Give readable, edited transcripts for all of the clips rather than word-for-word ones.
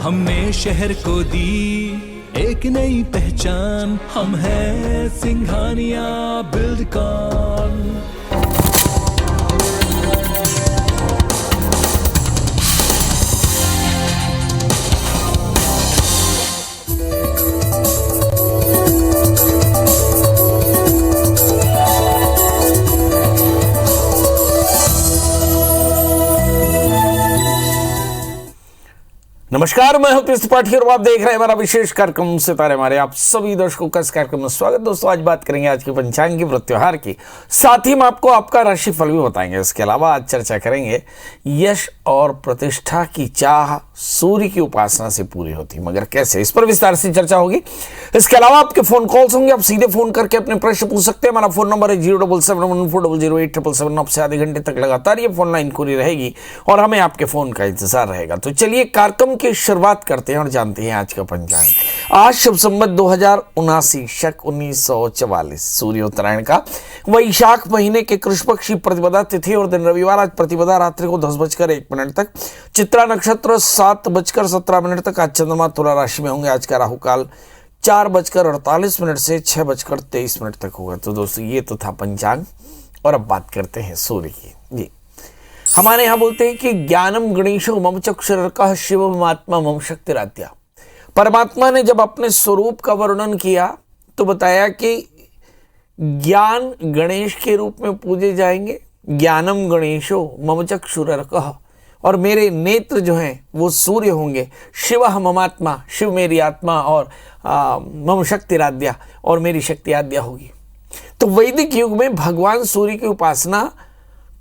हमने शहर को दी एक नई पहचान, हम हैं सिंघानिया बिल्डकॉन। नमस्कार, मैं हूं पीयूष त्रिपाठी और आप देख रहे हैं हमारा विशेष कार्यक्रम सितारे हमारे। आप सभी दर्शकों का इस कार्यक्रम में स्वागत। दोस्तों, आज बात करेंगे आज के पंचांग की व्रत त्योहार की, साथ ही हम आपको आपका राशिफल भी बताएंगे। इसके अलावा आज चर्चा करेंगे यश और प्रतिष्ठा की चाह सूर्य की उपासना से पूरी होती, मगर कैसे, इस पर विस्तार से चर्चा होगी। इसके अलावा आपके फोन कॉल्स होंगे, आप सीधे फोन करके अपने प्रश्न पूछ सकते हैं। हमारा फोन नंबर है 077140877। आपसे आधे घंटे तक लगातार ये फोन लाइन खुली रहेगी और हमें आपके फोन का इंतजार रहेगा। तो चलिए कार्यक्रम की शुरुआत करते हैं और जानते हैं आज का पंचांग। आज शुभ संवत 2079 शक 1944 सूर्य उत्तरायण का वैशाख महीने के कृष्ण पक्ष की प्रतिपदा तिथि और दिन रविवार। आज प्रतिपदा रात्रि को 10:01 तक, चित्रा नक्षत्र 7:17 तक। आज चंद्रमा तुला राशि में होंगे। आज का राहु काल 4:48 से 6:23 तक होगा। तो दोस्तों, ये तो था पंचांग और अब बात करते हैं सूर्य की। जी, हमारे यहाँ बोलते हैं कि ज्ञानम गणेशो मम चक्षुरर्कः शिवम आत्मा मम शक्तिराद्या। परमात्मा ने जब अपने स्वरूप का वर्णन किया तो बताया कि ज्ञान गणेश के रूप में पूजे जाएंगे। ज्ञानम गणेशो मम चक्षुरर्कः, और मेरे नेत्र जो हैं वो सूर्य होंगे। शिव ममात्मा, शिव मेरी आत्मा, और मम शक्तिराद्या, और मेरी शक्ति आद्या होगी। तो वैदिक युग में भगवान सूर्य की उपासना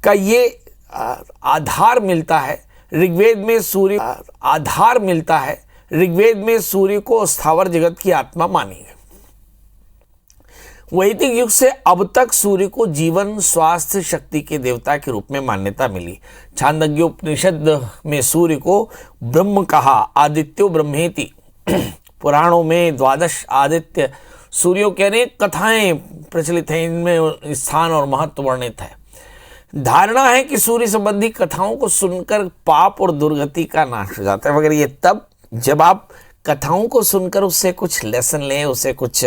का ये आधार मिलता है। ऋग्वेद में सूर्य ऋग्वेद में सूर्य को स्थावर जगत की आत्मा मानी है। वैदिक युग से अब तक सूर्य को जीवन, स्वास्थ्य, शक्ति के देवता के रूप में मान्यता मिली। छांदोग्योपनिषद में सूर्य को ब्रह्म कहा, आदित्यो ब्रह्मेति। पुराणों में 12 आदित्य सूर्यों के अनेक कथाएं प्रचलित हैं, इनमें स्थान और महत्व वर्णित है। धारणा है कि सूर्य संबंधी कथाओं को सुनकर पाप और दुर्गति का नाश हो जाता है, मगर ये तब जब आप कथाओं को सुनकर उससे कुछ लेसन लें, उससे कुछ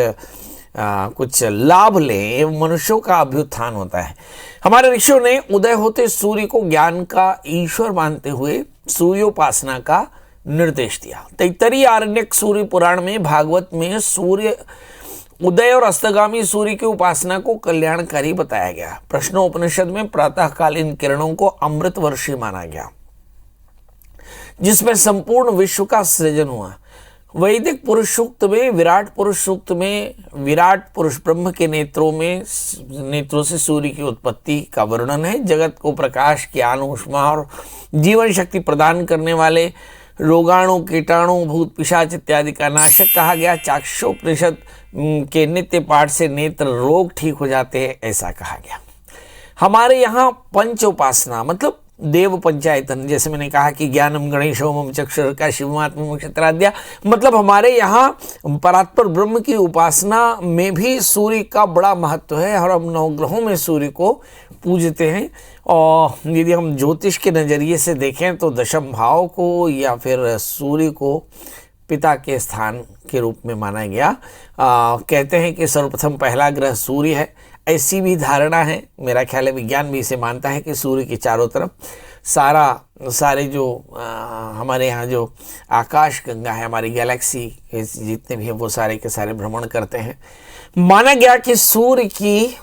लाभ लें, मनुष्यों का अभ्युत्थान होता है। हमारे ऋषियों ने उदय होते सूर्य को ज्ञान का ईश्वर मानते हुए सूर्योपासना का निर्देश दिया। तैत्तरीय आरण्यक सूर्य पुराण में, भागवत में सूर्य उदय और अस्तगामी सूर्य की उपासना को कल्याणकारी बताया गया। प्रश्नोपनिषद में प्रातःकालीन किरणों को अमृत वर्षी माना गया, जिसमें संपूर्ण विश्व का सृजन हुआ। वैदिक पुरुष सूक्त में, विराट पुरुष सूक्त में, विराट पुरुष ब्रह्म के नेत्रों से सूर्य की उत्पत्ति का वर्णन है। जगत को प्रकाश, ज्ञान, ऊष्मा और जीवन शक्ति प्रदान करने वाले, रोगाणु, कीटाणु, भूत पिशाच इत्यादि का नाशक कहा गया। चाक्षुषोपनिषद के नित्य पाठ से नेत्र रोग ठीक हो जाते हैं, ऐसा कहा गया। हमारे यहाँ पंच उपासना मतलब देव पंचायतन, जैसे मैंने कहा कि ज्ञानम गणेशो मम चक्षुरर्कः शिवमात्मा मम शक्तिराद्या, मतलब हमारे यहाँ परात्पर ब्रह्म की उपासना में भी सूर्य का बड़ा महत्व है और हम नवग्रहों में सूर्य को पूजते हैं। और यदि हम ज्योतिष के नज़रिए से देखें तो दशम भाव को या फिर सूर्य को पिता के स्थान के रूप में माना गया। कहते हैं कि सर्वप्रथम पहला ग्रह सूर्य है, ऐसी भी धारणा है। मेरा ख्याल है विज्ञान भी इसे मानता है कि सूर्य के चारों तरफ सारे जो हमारे यहाँ जो आकाश गंगा है, हमारी गैलेक्सी के जितने भी हैं वो सारे के सारे भ्रमण करते हैं। माना गया कि सूर्य की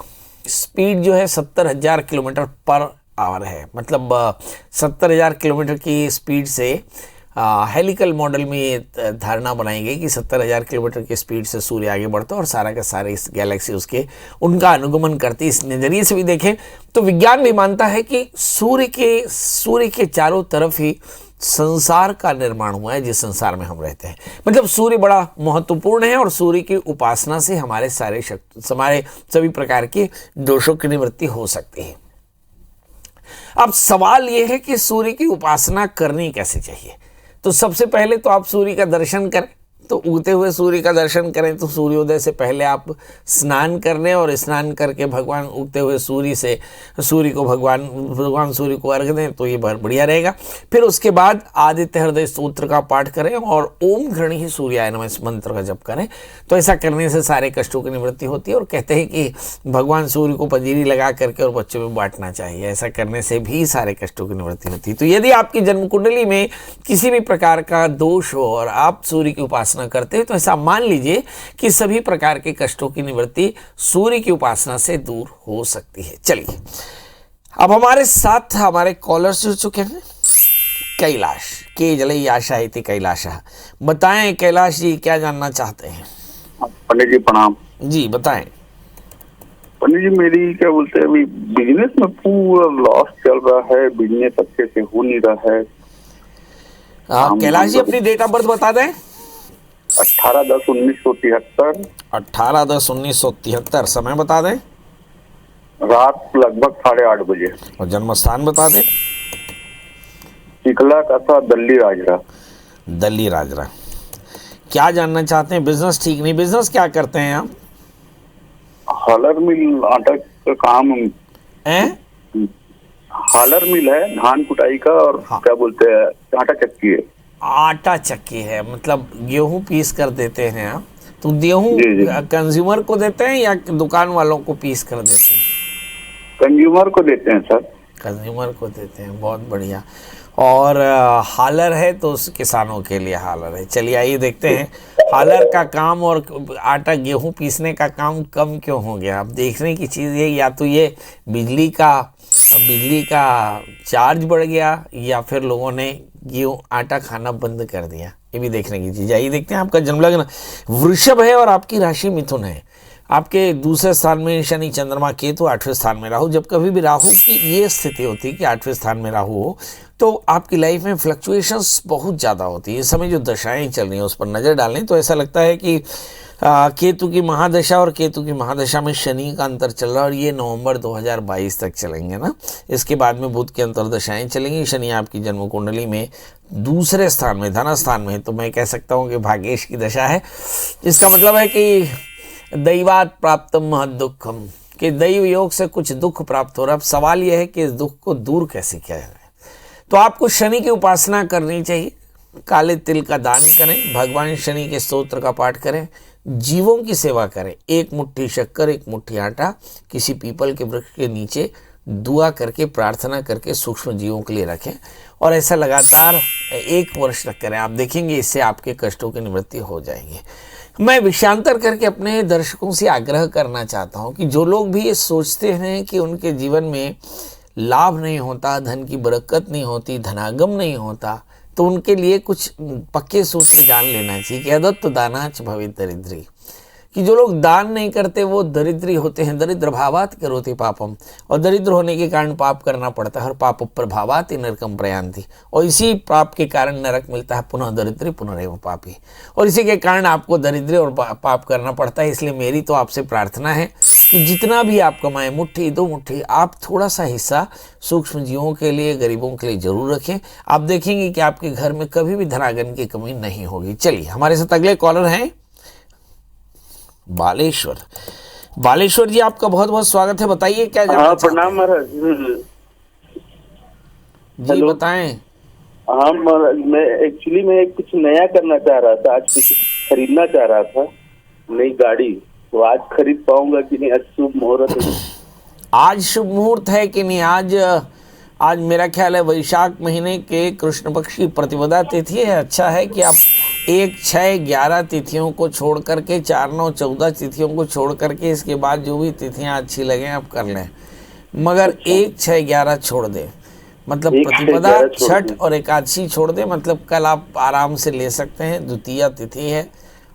स्पीड जो है 70,000 किलोमीटर पर आवर है, मतलब 70,000 किलोमीटर की स्पीड से हेलिकल मॉडल में ये धारणा बनाई गई कि 70,000 किलोमीटर की स्पीड से सूर्य आगे बढ़ता है और सारा का सारा इस गैलेक्सी उनका अनुगमन करती है। इस नज़रिए से भी देखें तो विज्ञान भी मानता है कि सूर्य के चारों तरफ ही संसार का निर्माण हुआ है, जिस संसार में हम रहते हैं। मतलब सूर्य बड़ा महत्वपूर्ण है और सूर्य की उपासना से हमारे सभी प्रकार के दोषों की निवृत्ति हो सकती है। अब सवाल यह है कि सूर्य की उपासना करनी कैसे चाहिए। तो सबसे पहले तो आप सूर्य का दर्शन करें, तो उगते हुए सूर्य का दर्शन करें तो सूर्योदय से पहले आप स्नान कर लें और स्नान करके भगवान उगते हुए सूर्य को भगवान सूर्य को अर्घ दें, तो ये बहुत बढ़िया रहेगा। फिर उसके बाद आदित्य हृदय स्तोत्र का पाठ करें और ओम घृणी सूर्याय नमः इस मंत्र का जप करें। तो ऐसा करने से सारे कष्टों की निवृत्ति होती है। और कहते हैं कि भगवान सूर्य को पंजीरी लगा करके और बच्चों में बांटना चाहिए, ऐसा करने से भी सारे कष्टों की निवृत्ति होती है। तो यदि आपकी जन्म कुंडली में किसी भी प्रकार का दोष हो और आप सूर्य की उपासना करते हैं तो ऐसा मान लीजिए कि सभी प्रकार के कष्टों की निवृत्ति सूर्य की उपासना से दूर हो सकती है। चलिए, अब हमारे साथ हमारे कॉलर्स जुड़ चुके हैं। कैलाश के जलई आशा इति कैलाशा। बताएं कैलाश जी, क्या जानना चाहते हैं? पंडित जी प्रणाम। जी बताएं। पंडित जी, मेरी क्या बोलते हैं, अभी बिजनेस में पूरा लॉस चल रहा है, बिजनेस अच्छे से हो नहीं रहा है। कैलाश जी अपनी डेट ऑफ बर्थ बता दें। 18/10/1973। 18/10/1973। समय बता दें। रात लगभग 8:30 बजे। और जन्म स्थान बता दें। चिखला कसा, दल्ली राजरा। दल्ली राजरा। क्या जानना चाहते हैं? बिजनेस ठीक नहीं। बिजनेस क्या करते हैं आप? हालर मिल आटा का काम हैं? हालर मिल है, धान कुटाई का, और हाँ। क्या बोलते हैं, आटा चक्की है। आटा चक्की है, मतलब गेहूं पीस कर देते हैं आप। तो गेहूं जी। कंज्यूमर को देते हैं या दुकान वालों को पीस कर देते हैं? कंज्यूमर को देते हैं सर। कंज्यूमर को देते हैं, बहुत बढ़िया। और हालर है तो उस किसानों के लिए हालर है। चलिए आइए देखते हैं हालर का काम और आटा गेहूं पीसने का काम कम क्यों हो गया। अब देखने की चीज़ ये, या तो ये बिजली का चार्ज बढ़ गया या फिर लोगों ने गेहूं आटा खाना बंद कर दिया, ये भी देखने की चीज़। आइए देखते हैं। आपका जन्म लग्न वृषभ है और आपकी राशि मिथुन है। आपके दूसरे स्थान में शनि, चंद्रमा, केतु, 8वें स्थान में राहु। जब कभी भी राहु की ये स्थिति होती है कि 8वें स्थान में राहु हो तो आपकी लाइफ में फ्लक्चुएशंस बहुत ज़्यादा होती है। इस समय जो दशाएं चल रही हैं उस पर नज़र डालें तो ऐसा लगता है कि केतु की महादशा और केतु की महादशा में शनि का अंतर चल रहा है और ये नवंबर 2022 तक चलेंगे ना। इसके बाद में बुध की अंतरदशाएं चलेंगी। शनि आपकी जन्म कुंडली में दूसरे स्थान में, धन स्थान में, तो मैं कह सकता हूँ कि भाग्येश की दशा है। इसका मतलब है कि दैवात प्राप्तम महद दुखम, कि दैव योग से कुछ दुख प्राप्त हो रहा है। अब सवाल यह है कि इस दुख को दूर कैसे किया जाए। तो आपको शनि की उपासना करनी चाहिए। काले तिल का दान करें, भगवान शनि के स्तोत्र का पाठ करें, जीवों की सेवा करें। एक मुट्ठी शक्कर, एक मुट्ठी आटा किसी पीपल के वृक्ष के नीचे दुआ करके, प्रार्थना करके सूक्ष्म जीवों के लिए रखें और ऐसा लगातार 1 वर्ष तक करें। आप देखेंगे इससे आपके कष्टों की निवृत्ति हो जाएगी। मैं विषयांतर करके अपने दर्शकों से आग्रह करना चाहता हूं कि जो लोग भी ये सोचते हैं कि उनके जीवन में लाभ नहीं होता, धन की बरकत नहीं होती, धनागम नहीं होता, तो उनके लिए कुछ पक्के सूत्र जान लेना चाहिए कि अदत्त दानाच भवेत् दरिद्री, कि जो लोग दान नहीं करते वो दरिद्री होते हैं। दरिद्र भावात करोति पापम, और दरिद्र होने के कारण पाप करना पड़ता है। और पाप प्रभावात नरकम प्रयांति, और इसी पाप के कारण नरक मिलता है। पुनः दरिद्री पुनरेव पापी, और इसी के कारण आपको दरिद्री और पाप करना पड़ता है। इसलिए मेरी तो आपसे प्रार्थना है कि जितना भी आप कमाएं, मुट्ठी 2 मुट्ठी, आप थोड़ा सा हिस्सा सूक्ष्म जीवों के लिए, गरीबों के लिए जरूर रखें। आप देखेंगे कि आपके घर में कभी भी धनागन की कमी नहीं होगी। चलिए हमारे साथ अगले कॉलर हैं बालेश्वर जी, आपका बहुत बहुत स्वागत है। बताइए क्या जानना चाहते हैं? प्रणाम महाराज जी बताएं। हाँ महाराज, मैं कुछ नया करना चाह रहा था। आज कुछ खरीदना चाह रहा था, नई गाड़ी। तो आज खरीद पाऊंगा कि नहीं? आज शुभ मुहूर्त है। आज शुभ मुहूर्त है कि नहीं? आज मेरा ख्याल है वैशाख महीने के कृष्ण पक्ष की प्रतिपदा तिथि है। अच्छा है कि आप 1, 6, 11 तिथियों को छोड़ करके, 4, 9, 14 तिथियों को छोड़ करके, इसके बाद जो भी तिथियां अच्छी लगें आप कर लें, मगर 1, 6, 11 छोड़ दें। मतलब प्रतिपदा, छठ और एकादशी छोड़ दें। मतलब कल आप आराम से ले सकते हैं। द्वितीया तिथि है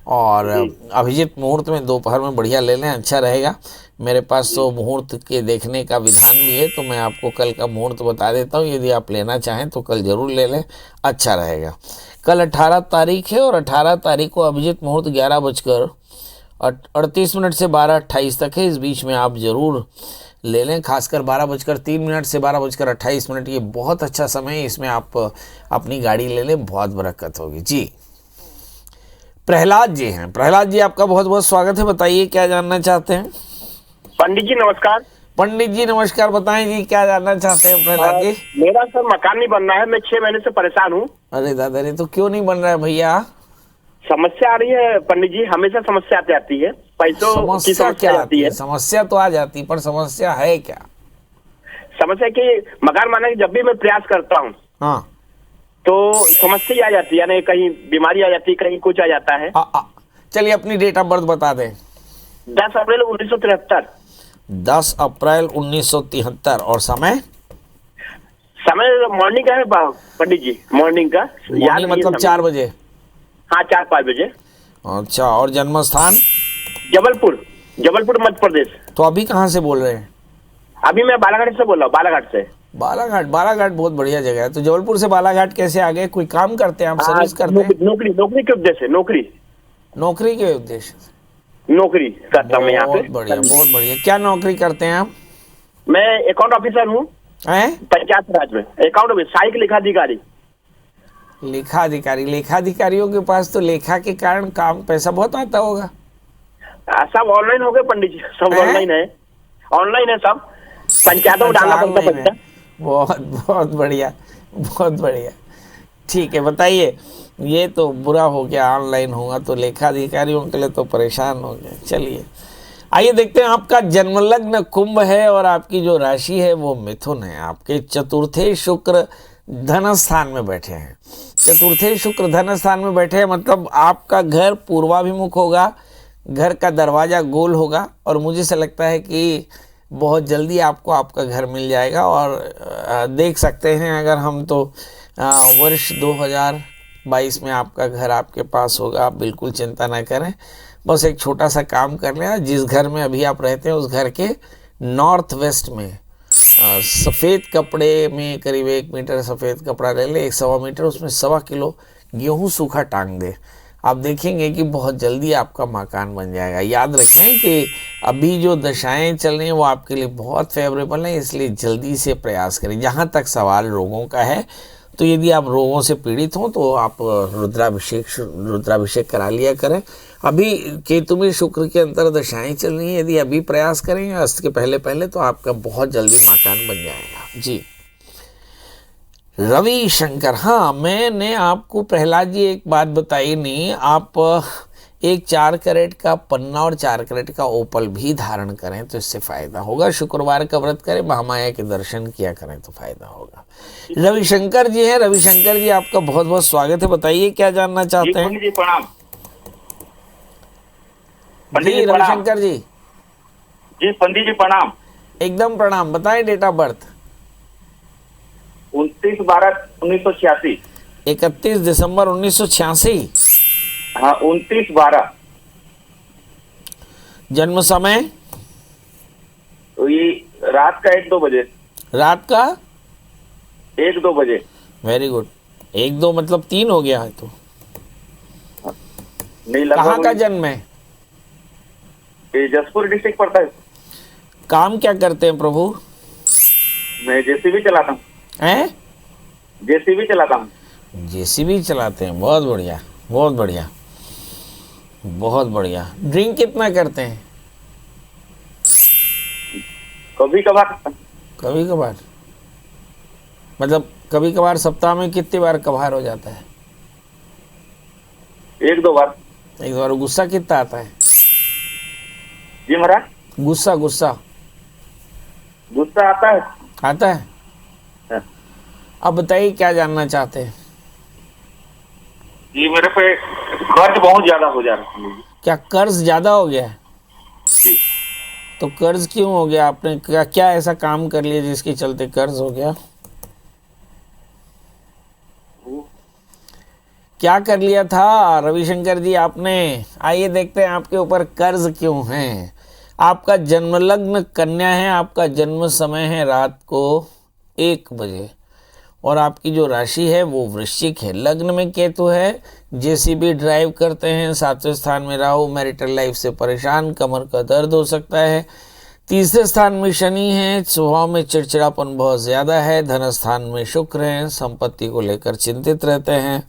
और अभिजीत मुहूर्त में दोपहर में बढ़िया ले लें, अच्छा रहेगा। मेरे पास तो मुहूर्त के देखने का विधान भी है, तो मैं आपको कल का मुहूर्त बता देता हूँ। यदि आप लेना चाहें तो कल जरूर ले लें, अच्छा रहेगा। कल 18 तारीख है और 18 तारीख को अभिजीत मुहूर्त 11:38 से 12:28 तक है। इस बीच में आप जरूर ले लें। खासकर 12:03 से 12:28, ये बहुत अच्छा समय है। इसमें आप अपनी गाड़ी ले लें, बहुत बरकत होगी जी। प्रहलाद जी हैं। प्रहलाद जी, आपका बहुत बहुत स्वागत है। बताइए क्या जानना चाहते हैं। पंडित जी नमस्कार। पंडित जी नमस्कार, बताएं जी क्या जानना चाहते हैं प्रहलाद जी। मेरा सर मकान नहीं बन रहा है, मैं 6 महीने से परेशान हूँ। अरे दादा रे, तो क्यों नहीं बन रहा है भैया? समस्या आ रही है पंडित जी, हमेशा समस्या आती आती है, पैसों की समस्या क्या समस्या आती है? समस्या तो आ जाती, पर समस्या है क्या? समस्या कि मकान बनाने की जब भी मैं प्रयास करता हूँ हाँ, तो समस्या ही आ जाती है, यानी कहीं बीमारी आ जाती है, कहीं कुछ आ जाता है। चलिए अपनी डेट ऑफ बर्थ बता दें। 10 अप्रैल 1973। 10 अप्रैल 1973। और समय? समय मॉर्निंग का है पंडित जी, मॉर्निंग का। मॉर्निंग मतलब 4 बजे? हाँ, 4-5 बजे। अच्छा, और जन्म स्थान? जबलपुर, जबलपुर मध्य प्रदेश। तो अभी कहाँ से बोल रहे हैं? अभी मैं बालाघाट से बोल रहा हूँ, बालाघाट से। बालाघाट? बालाघाट बहुत बढ़िया जगह है। तो जबलपुर से बालाघाट कैसे आ गए? कोई काम करते हैं आप? सर्विस करते हैं? नौकरी के उद्देश्य से। नौकरी के उद्देश्य से? नौकरी करता हूँ मैं यहाँ पे। बहुत बढ़िया, बहुत बढ़िया। क्या नौकरी करते हैं आप? मैं अकाउंट ऑफिसर हूँ पंचायत राज में। अकाउंट में सहायक लेखाधिकारी। लेखाधिकारी? लेखाधिकारियों के पास तो लेखा के कारण काम पैसा बहुत आता होगा। सब ऑनलाइन हो गए पंडित जी, सब ऑनलाइन है, ऑनलाइन है सब। पंचायतों में डालना पड़ता है पैसा। बहुत बहुत बढ़िया, बहुत बढ़िया। ठीक है, बताइए। ये तो बुरा हो गया, ऑनलाइन होगा तो लेखाधिकारियों के लिए तो परेशान हो गए। चलिए आइए देखते हैं। आपका जन्म लग्न कुंभ है और आपकी जो राशि है वो मिथुन है। आपके चतुर्थे शुक्र धन स्थान में बैठे हैं। चतुर्थे शुक्र धन स्थान में बैठे हैं मतलब आपका घर पूर्वाभिमुख होगा, घर का दरवाजा गोल होगा, और मुझे से लगता है कि बहुत जल्दी आपको आपका घर मिल जाएगा। और देख सकते हैं अगर हम तो वर्ष 2022 में आपका घर आपके पास होगा। आप बिल्कुल चिंता ना करें, बस एक छोटा सा काम कर लें। जिस घर में अभी आप रहते हैं उस घर के नॉर्थ वेस्ट में सफ़ेद कपड़े में करीब 1 मीटर सफ़ेद कपड़ा ले ले, 1.25 मीटर, उसमें 1.25 किलो गेहूँ सूखा टांग दे। आप देखेंगे कि बहुत जल्दी आपका मकान बन जाएगा। याद रखें कि अभी जो दशाएं चल रही हैं वो आपके लिए बहुत फेवरेबल हैं, इसलिए जल्दी से प्रयास करें। जहाँ तक सवाल रोगों का है, तो यदि आप रोगों से पीड़ित हों तो आप रुद्राभिषेक करा लिया करें। अभी केतु में शुक्र के अंतर दशाएं चल रही हैं, यदि अभी प्रयास करें अस्त के पहले पहले तो आपका बहुत जल्दी मकान बन जाएगा। जी रवि शंकर, हाँ मैंने आपको प्रहलाद जी एक बात बताई नहीं। आप एक 4 कैरेट का पन्ना और 4 कैरेट का ओपल भी धारण करें तो इससे फायदा होगा। शुक्रवार का व्रत करें, महामाया के दर्शन किया करें तो फायदा होगा। रविशंकर जी हैं। रविशंकर जी, आपका बहुत बहुत स्वागत है। बताइए क्या जानना चाहते हैं। जी प्रणाम। जी रविशंकर जी। जी पंडित जी प्रणाम। एकदम प्रणाम। बताएं डेट ऑफ बर्थ। 29/12/1986। 31 दिसंबर 1986। हाँ, 29/12। जन्म समय? तो ये रात का 1-2 बजे। रात का 1-2 बजे। Very good. 1-2 मतलब 3 हो गया है तो। नहीं, कहाँ का जन्म है? ये जसपुर डिस्ट्रिक्ट पड़ता है। काम क्या करते हैं प्रभु? मैं जेसीबी चलाता हूँ। हैं? जेसीबी चलाता हूँ। जेसीबी चलाते हैं, बहुत बढ़िया, बहुत बढ़िया, बहुत बढ़िया। ड्रिंक कितना करते हैं? कभी कभार। कभी कभार मतलब कभी कभार सप्ताह में कितनी बार कभार हो जाता है? 1-2 बार। 1-2 बार। गुस्सा कितना आता है? जी महाराज। गुस्सा गुस्सा गुस्सा आता है। आता है? हाँ। अब बताइए क्या जानना चाहते हैं। जी मेरे पे कर्ज बहुत ज्यादा हो जा रहा है। क्या कर्ज ज्यादा हो गया है? जी। तो कर्ज क्यों हो गया? आपने क्या ऐसा काम कर लिया जिसके चलते कर्ज हो गया? क्या कर लिया था रविशंकर जी आपने? आइए देखते हैं आपके ऊपर कर्ज क्यों है। आपका जन्म लग्न कन्या है, आपका जन्म समय है रात को 1 बजे, और आपकी जो राशि है वो वृश्चिक है। लग्न में केतु है, जेसीबी ड्राइव करते हैं। 7वें स्थान में राहु, मैरिटल लाइफ से परेशान, कमर का दर्द हो सकता है। 3रे स्थान में शनि है, स्वभाव में चिड़चिड़ापन बहुत ज़्यादा है। धन स्थान में शुक्र है, संपत्ति को लेकर चिंतित रहते हैं।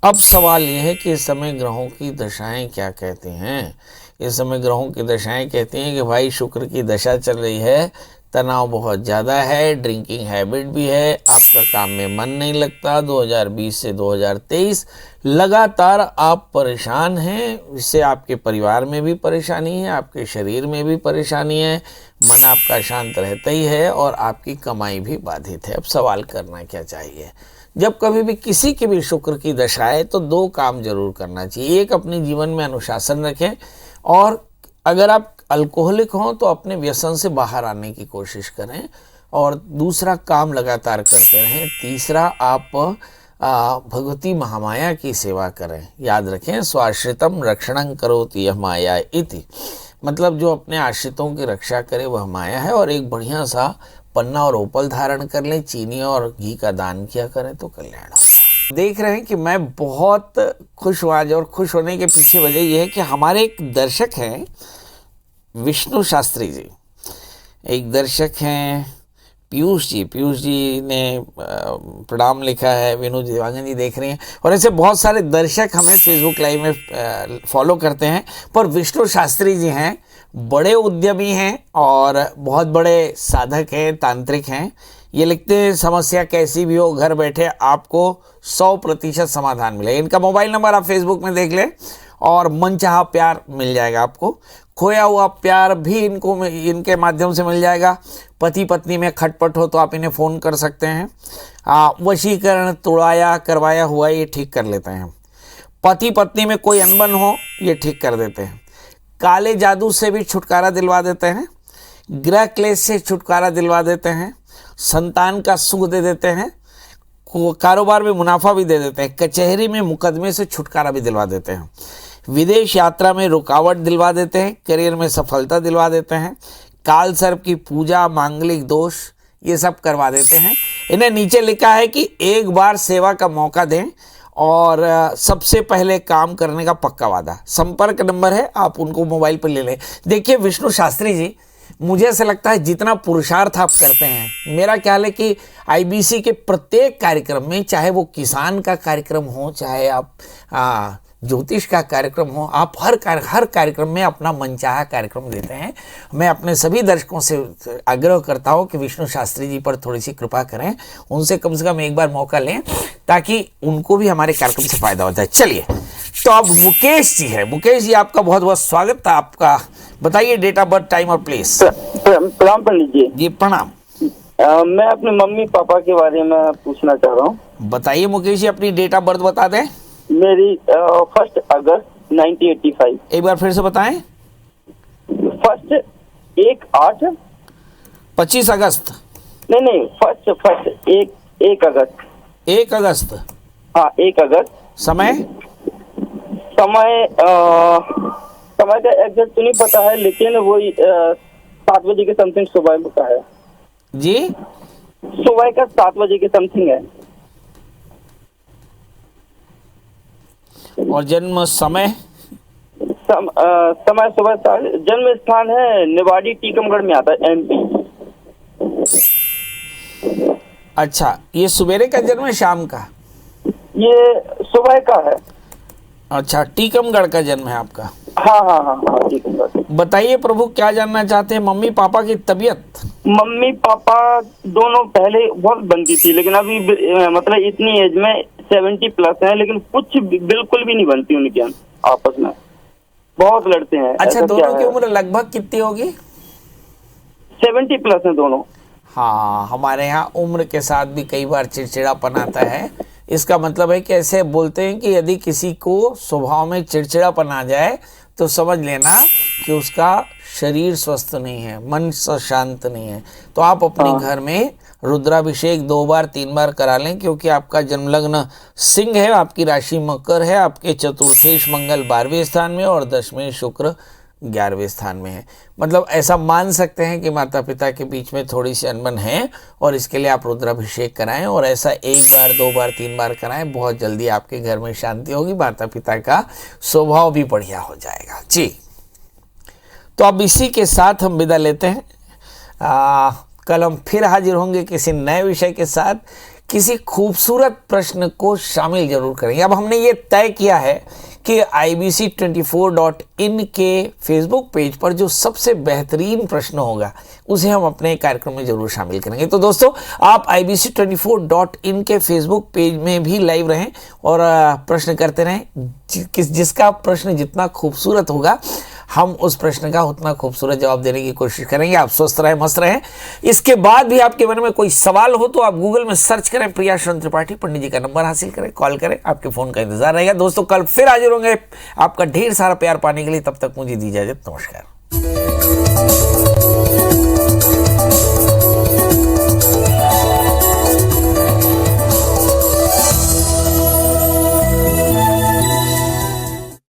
अब सवाल यह है कि इस समय ग्रहों की दशाएं क्या कहती हैं। इस समय ग्रहों की दशाएं कहती हैं कि भाई शुक्र की दशा चल रही है, तनाव बहुत ज़्यादा है, ड्रिंकिंग हैबिट भी है, आपका काम में मन नहीं लगता। 2020 से 2023 लगातार आप परेशान हैं, इससे आपके परिवार में भी परेशानी है, आपके शरीर में भी परेशानी है, मन आपका शांत रहता ही है और आपकी कमाई भी बाधित है। अब सवाल करना क्या चाहिए। जब कभी भी किसी की भी शुक्र की दशा है तो दो काम जरूर करना चाहिए। एक, अपने जीवन में अनुशासन रखें, और अगर आप अल्कोहलिक हों तो अपने व्यसन से बाहर आने की कोशिश करें, और दूसरा काम लगातार करते रहें। तीसरा, आप भगवती महामाया की सेवा करें। याद रखें, स्वाश्रितम रक्षणं करोति यह माया इति, मतलब जो अपने आश्रितों की रक्षा करे वह माया है। और एक बढ़िया सा पन्ना और ओपल धारण कर लें, चीनी और घी का दान किया करें तो कल्याण होगा। देख रहे हैं कि मैं बहुत खुश हुआ आज, और खुश होने के पीछे वजह यह है कि हमारे एक दर्शक हैं विष्णु शास्त्री जी, एक दर्शक हैं पीयूष जी ने प्रणाम लिखा है, विनोद दिवांगन जी देख रहे हैं, और ऐसे बहुत सारे दर्शक हमें फेसबुक लाइव में फॉलो करते हैं। पर विष्णु शास्त्री जी हैं, बड़े उद्यमी हैं और बहुत बड़े साधक हैं, तांत्रिक हैं। ये लिखते हैं, समस्या कैसी भी हो घर बैठे आपको 100% समाधान मिलेगा। इनका मोबाइल नंबर आप फेसबुक में देख लें, और मनचाहा प्यार मिल जाएगा आपको। खोया हुआ प्यार भी इनके माध्यम से मिल जाएगा। पति पत्नी में खटपट हो तो आप इन्हें फ़ोन कर सकते हैं। वशीकरण तोड़ाया करवाया हुआ ये ठीक कर लेते हैं। पति पत्नी में कोई अनबन हो ये ठीक कर देते हैं। काले जादू से भी छुटकारा दिलवा देते हैं। ग्रह क्लेश से छुटकारा दिलवा देते हैं। संतान का सुख दे देते हैं। कारोबार में मुनाफा भी दे देते हैं। कचहरी में मुकदमे से छुटकारा भी दिलवा देते हैं। विदेश यात्रा में रुकावट दिलवा देते हैं। करियर में सफलता दिलवा देते हैं। काल सर्प की पूजा, मांगलिक दोष, ये सब करवा देते हैं। इन्हें नीचे लिखा है कि एक बार सेवा का मौका दें और सबसे पहले काम करने का पक्का वादा। संपर्क नंबर है, आप उनको मोबाइल पर ले लें। देखिए विष्णु शास्त्री जी, मुझे ऐसा लगता है जितना पुरुषार्थ आप करते हैं, मेरा ख्याल है कि आईबीसी के प्रत्येक कार्यक्रम में, चाहे वो किसान का कार्यक्रम हो, चाहे आप ज्योतिष का कार्यक्रम हो, आप हर कार्यक्रम में अपना मनचाहा कार्यक्रम देते हैं। मैं अपने सभी दर्शकों से आग्रह करता हूं कि विष्णु शास्त्री जी पर थोड़ी सी कृपा करें, उनसे कम से कम एक बार मौका लें ताकि उनको भी हमारे कार्यक्रम से फायदा होता है। चलिए, तो अब मुकेश जी है। मुकेश जी, आपका बहुत बहुत स्वागत था। आपका बताइए डेट ऑफ बर्थ, टाइम और प्लेस। प्रणाम पंडित जी। जी प्रणाम। मैं अपने मम्मी पापा के बारे में पूछना चाह रहा हूँ। बताइए मुकेश जी, अपनी डेट ऑफ बर्थ बता दें। मेरी 1 अगस्त 1985। एक बार फिर से बताएं। 1 25 अगस्त। नहीं, 1 अगस्त। 1 अगस्त। हाँ, 1 अगस्त। समय का एग्जैक्ट तो नहीं पता है, लेकिन वही 7 बजे के समथिंग सुबह में का है जी। सुबह का 7 बजे के समथिंग है। और जन्म समय? समय सुबह। जन्म स्थान है निवाड़ी, टीकमगढ़ में आता है, एमपी। अच्छा, ये सवेरे का जन्म है शाम का? ये सुबह का है। अच्छा, टीकमगढ़ का जन्म है आपका? हाँ, टीकमगढ़। बताइए प्रभु, क्या जानना चाहते हैं? मम्मी पापा की तबीयत? मम्मी पापा दोनों पहले बहुत बनती थी, लेकिन अभी मतलब इतनी एज में 70+ है, लेकिन कुछ बिल्कुल भी नहीं बनती उनके आपस में, बहुत लड़ते हैं। अच्छा, दोनों की उम्र लगभग कितनी होगी? 70+ है दोनों। हाँ, हमारे यहाँ उम्र के साथ भी कई बार चिड़चिड़ापन आता है। इसका मतलब है कि ऐसे बोलते हैं कि यदि किसी को स्वभाव में चिड़चिड़ापन आ जाए तो समझ लेना कि उसका शरीर स्वस्थ नहीं है, मन शांत नहीं है। तो आप अपने घर में रुद्राभिषेक 2 बार 3 बार करा लें, क्योंकि आपका जन्म लग्न सिंह है, आपकी राशि मकर है, आपके चतुर्थेश मंगल 12वें स्थान में और 10वें शुक्र 11वें स्थान में है। मतलब ऐसा मान सकते हैं कि माता पिता के बीच में थोड़ी सी अनबन है, और इसके लिए आप रुद्राभिषेक कराएं, और ऐसा 1 बार 2 बार 3 बार कराएं। बहुत जल्दी आपके घर में शांति होगी, माता पिता का स्वभाव भी बढ़िया हो जाएगा जी। तो अब इसी के साथ हम विदा लेते हैं। कल हम फिर हाजिर होंगे किसी नए विषय के साथ, किसी खूबसूरत प्रश्न को शामिल जरूर करेंगे। अब हमने ये तय किया है कि IBC24.in के फेसबुक पेज पर जो सबसे बेहतरीन प्रश्न होगा उसे हम अपने कार्यक्रम में जरूर शामिल करेंगे। तो दोस्तों, आप IBC24.in के फेसबुक पेज में भी लाइव रहें और प्रश्न करते रहें। जिसका प्रश्न जितना खूबसूरत होगा हम उस प्रश्न का उतना खूबसूरत जवाब देने की कोशिश करेंगे। आप स्वस्थ रहें, मस्त रहें। इसके बाद भी आपके मन में कोई सवाल हो तो आप गूगल में सर्च करें प्रिया शरण त्रिपाठी, पंडित जी का नंबर हासिल करें, कॉल करें, आपके फोन का इंतजार रहेगा। दोस्तों, कल फिर हाजिर होंगे आपका ढेर सारा प्यार पाने के लिए। तब तक मुझे दी इजाजत, नमस्कार।